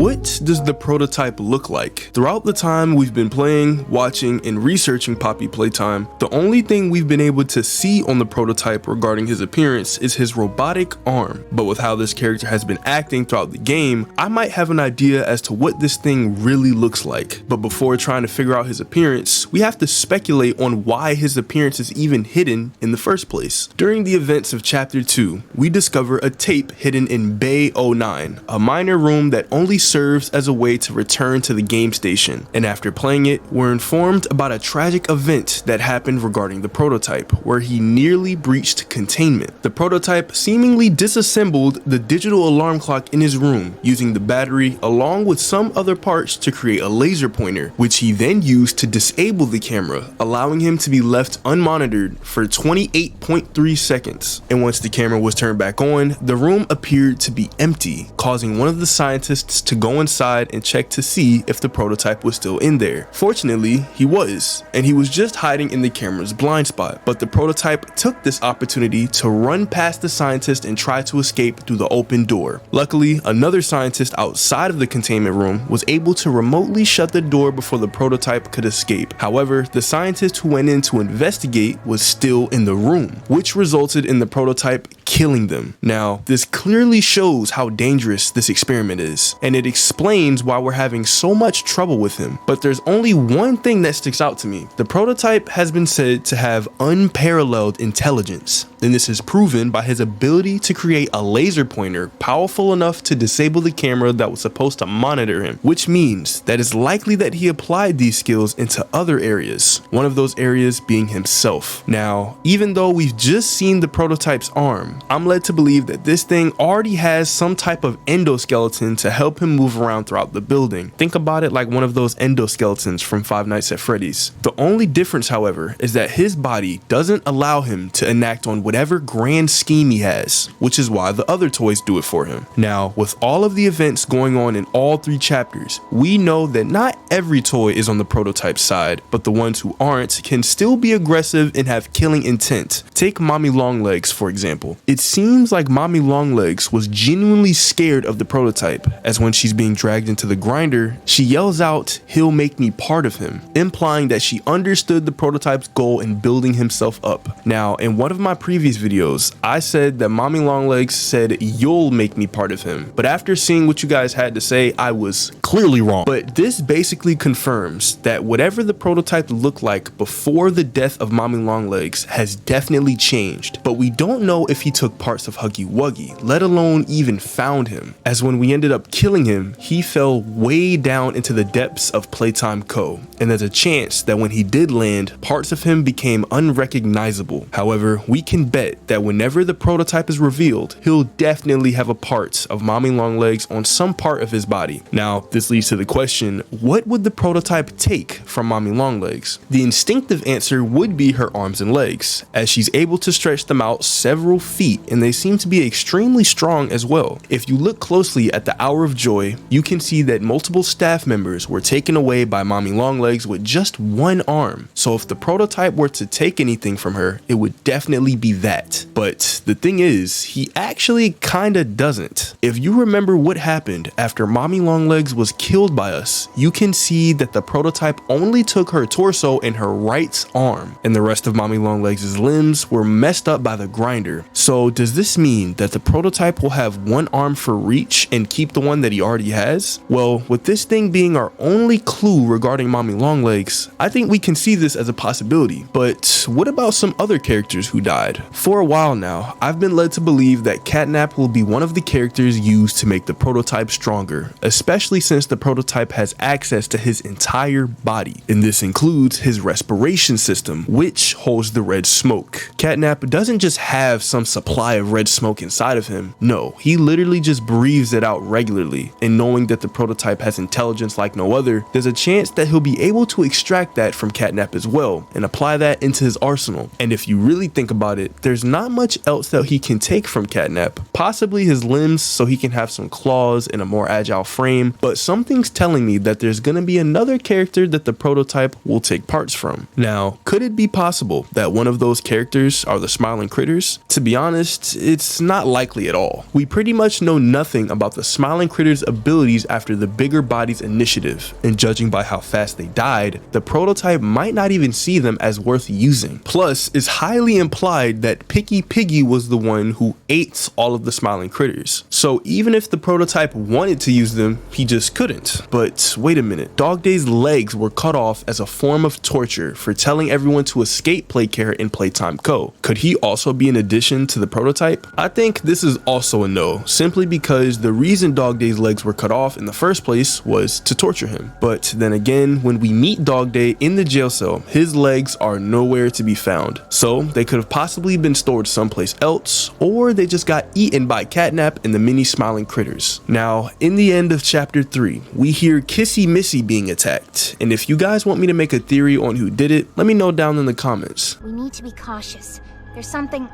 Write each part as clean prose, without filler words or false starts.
What does the prototype look like? Throughout the time we've been playing, watching, and researching Poppy Playtime, the only thing we've been able to see on the prototype regarding his appearance is his robotic arm. But with how this character has been acting throughout the game, I might have an idea as to what this thing really looks like. But before trying to figure out his appearance, we have to speculate on why his appearance is even hidden in the first place. During the events of Chapter 2, we discover a tape hidden in Bay 09, a minor room that only serves as a way to return to the game station. And after playing it, we're informed about a tragic event that happened regarding the prototype, where he nearly breached containment. The prototype seemingly disassembled the digital alarm clock in his room, using the battery along with some other parts to create a laser pointer, which he then used to disable the camera, allowing him to be left unmonitored for 28.3 seconds. And once the camera was turned back on, the room appeared to be empty, causing one of the scientists to go inside and check to see if the prototype was still in there. Fortunately, he was, and he was just hiding in the camera's blind spot. But the prototype took this opportunity to run past the scientist and try to escape through the open door. Luckily, another scientist outside of the containment room was able to remotely shut the door before the prototype could escape. However, the scientist who went in to investigate was still in the room, which resulted in the prototype killing them. Now, this clearly shows how dangerous this experiment is, and it explains why we're having so much trouble with him. But there's only one thing that sticks out to me. The prototype has been said to have unparalleled intelligence, and this is proven by his ability to create a laser pointer powerful enough to disable the camera that was supposed to monitor him, which means that it's likely that he applied these skills into other areas, one of those areas being himself. Now, even though we've just seen the prototype's arm, I'm led to believe that this thing already has some type of endoskeleton to help him move around throughout the building. Think about it like one of those endoskeletons from Five Nights at Freddy's. The only difference, however, is that his body doesn't allow him to enact on whatever grand scheme he has, which is why the other toys do it for him. Now, with all of the events going on in all 3 chapters, we know that not every toy is on the prototype side, but the ones who aren't can still be aggressive and have killing intent. Take Mommy Longlegs, for example. It seems like Mommy Longlegs was genuinely scared of the prototype, as when she's being dragged into the grinder, she yells out, "He'll make me part of him," implying that she understood the prototype's goal in building himself up. Now, in one of my previous videos, I said that Mommy Longlegs said, "You'll make me part of him," but after seeing what you guys had to say, I was clearly wrong. But this basically confirms that whatever the prototype looked like before the death of Mommy Longlegs has definitely changed, but we don't know if he took parts of Huggy Wuggy, let alone even found him, as when we ended up killing him, he fell way down into the depths of Playtime Co., and there's a chance that when he did land, parts of him became unrecognizable. However, we can bet that whenever the prototype is revealed, he'll definitely have a part of Mommy Longlegs on some part of his body. Now, this leads to the question, what would the prototype take from Mommy Longlegs? The instinctive answer would be her arms and legs, as she's able to stretch them out several feet, and they seem to be extremely strong as well. If you look closely at the Hour of Joy, you can see that multiple staff members were taken away by Mommy Longlegs with just one arm. So if the prototype were to take anything from her, it would definitely be that. But the thing is, he actually kinda doesn't. If you remember what happened after Mommy Longlegs was killed by us, you can see that the prototype only took her torso and her right arm, and the rest of Mommy Longlegs' limbs were messed up by the grinder. So does this mean that the prototype will have one arm for reach and keep the one that he already has? Well, with this thing being our only clue regarding Mommy Longlegs, I think we can see this as a possibility. But what about some other characters who died? For a while now, I've been led to believe that Catnap will be one of the characters used to make the prototype stronger, especially since the prototype has access to his entire body, and this includes his respiration system, which holds the red smoke. Catnap doesn't just have some supply of red smoke inside of him. No, he literally just breathes it out regularly, and knowing that the prototype has intelligence like no other, there's a chance that he'll be able to extract that from Catnap as as well and apply that into his arsenal. And if you really think about it, there's not much else that he can take from Catnap. Possibly his limbs so he can have some claws and a more agile frame, but something's telling me that there's gonna be another character that the prototype will take parts from. Now, could it be possible that one of those characters are the smiling critters? To be honest, it's not likely at all. We pretty much know nothing about the smiling critters' abilities after the Bigger Bodies initiative, and judging by how fast they died, the prototype might not even see them as worth using. Plus, it's highly implied that Picky Piggy was the one who ate all of the smiling critters. So even if the prototype wanted to use them, he just couldn't. But wait a minute, Dog Day's legs were cut off as a form of torture for telling everyone to escape Playcare in Playtime Co. Could he also be an addition to the prototype? I think this is also a no, simply because the reason Dog Day's legs were cut off in the first place was to torture him. But then again, when we meet Dog Day in the jail cell, his legs are nowhere to be found. So they could have possibly been stored someplace else, or they just got eaten by Catnap and the mini smiling critters. Now, in the end of chapter 3, we hear Kissy Missy being attacked, and if you guys want me to make a theory on who did it, let me know down in the comments. We need to be cautious. There's something...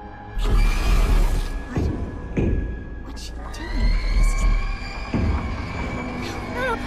What's she doing? No!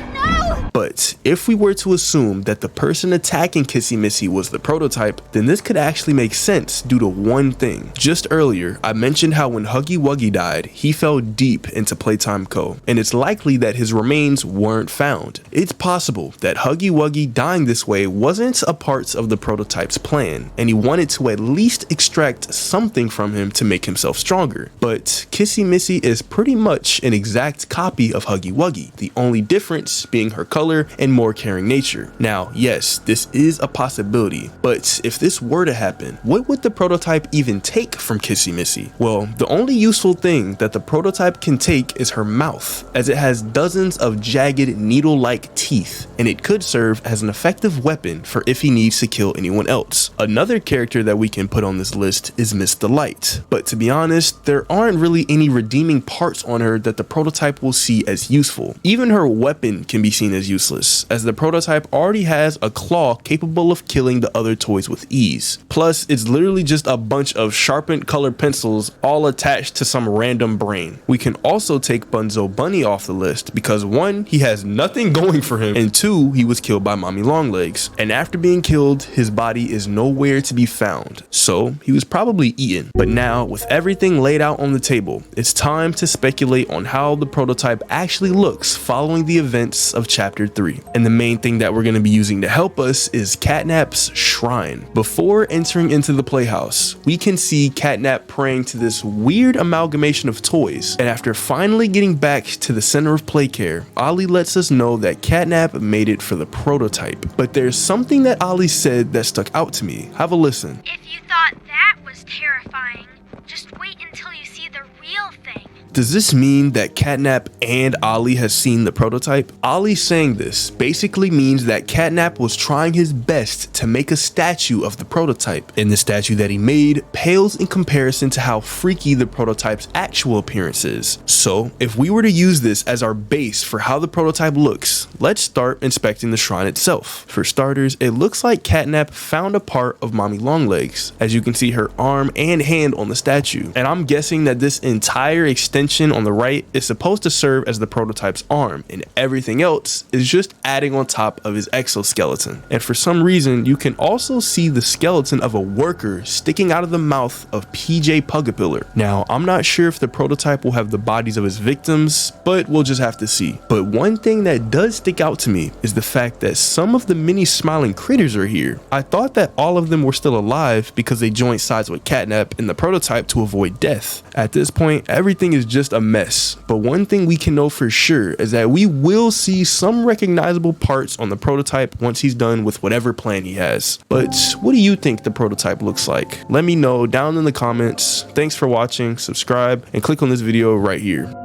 But if we were to assume that the person attacking Kissy Missy was the prototype, then this could actually make sense due to one thing. Just earlier, I mentioned how when Huggy Wuggy died, he fell deep into Playtime Co. And it's likely that his remains weren't found. It's possible that Huggy Wuggy dying this way wasn't a part of the prototype's plan, and he wanted to at least extract something from him to make himself stronger. But Kissy Missy is pretty much an exact copy of Huggy Wuggy, the only difference being her color and more caring nature. Now, yes, this is a possibility, but if this were to happen, what would the prototype even take from Kissy Missy? Well, the only useful thing that the prototype can take is her mouth, as it has dozens of jagged needle-like teeth, and it could serve as an effective weapon for if he needs to kill anyone else. Another character that we can put on this list is Miss Delight, but to be honest, there aren't really any redeeming parts on her that the prototype will see as useful. Even her weapon can be seen as useless, as the prototype already has a claw capable of killing the other toys with ease. Plus, it's literally just a bunch of sharpened colored pencils all attached to some random brain. We can also take Bunzo Bunny off the list because 1, he has nothing going for him, and 2, he was killed by Mommy Longlegs, and after being killed, his body is nowhere to be found, so he was probably eaten. But now, with everything laid out on the table, it's time to speculate on how the prototype actually looks following the events of chapter 3. And the main thing that we're going to be using to help us is Catnaps Shrine. Before entering into the playhouse, we can see Catnap praying to this weird amalgamation of toys, and after finally getting back to the center of Playcare, Ollie lets us know that Catnap made it for the prototype. But there's something that Ollie said that stuck out to me. Have a listen. If you thought that was terrifying, just wait until you see the real thing. Does this mean that Catnap and Ollie has seen the prototype? Ollie saying this basically means that Catnap was trying his best to make a statue of the prototype, and the statue that he made pales in comparison to how freaky the prototype's actual appearance is. So if we were to use this as our base for how the prototype looks, let's start inspecting the shrine itself. For starters, it looks like Catnap found a part of Mommy Longlegs, as you can see her arm and hand on the statue, and I'm guessing that this entire extension on the right is supposed to serve as the prototype's arm, and everything else is just adding on top of his exoskeleton. And for some reason, you can also see the skeleton of a worker sticking out of the mouth of PJ Pugapillar. Now, I'm not sure if the prototype will have the bodies of his victims, but we'll just have to see. But one thing that does stick out to me is the fact that some of the mini smiling critters are here. I thought that all of them were still alive because they joined sides with Catnap and the prototype to avoid death. At this point, everything is just a mess, but one thing we can know for sure is that we will see some recognizable parts on the prototype once he's done with whatever plan he has. But what do you think the prototype looks like? Let me know down in the comments. Thanks for watching, subscribe, and click on this video right here.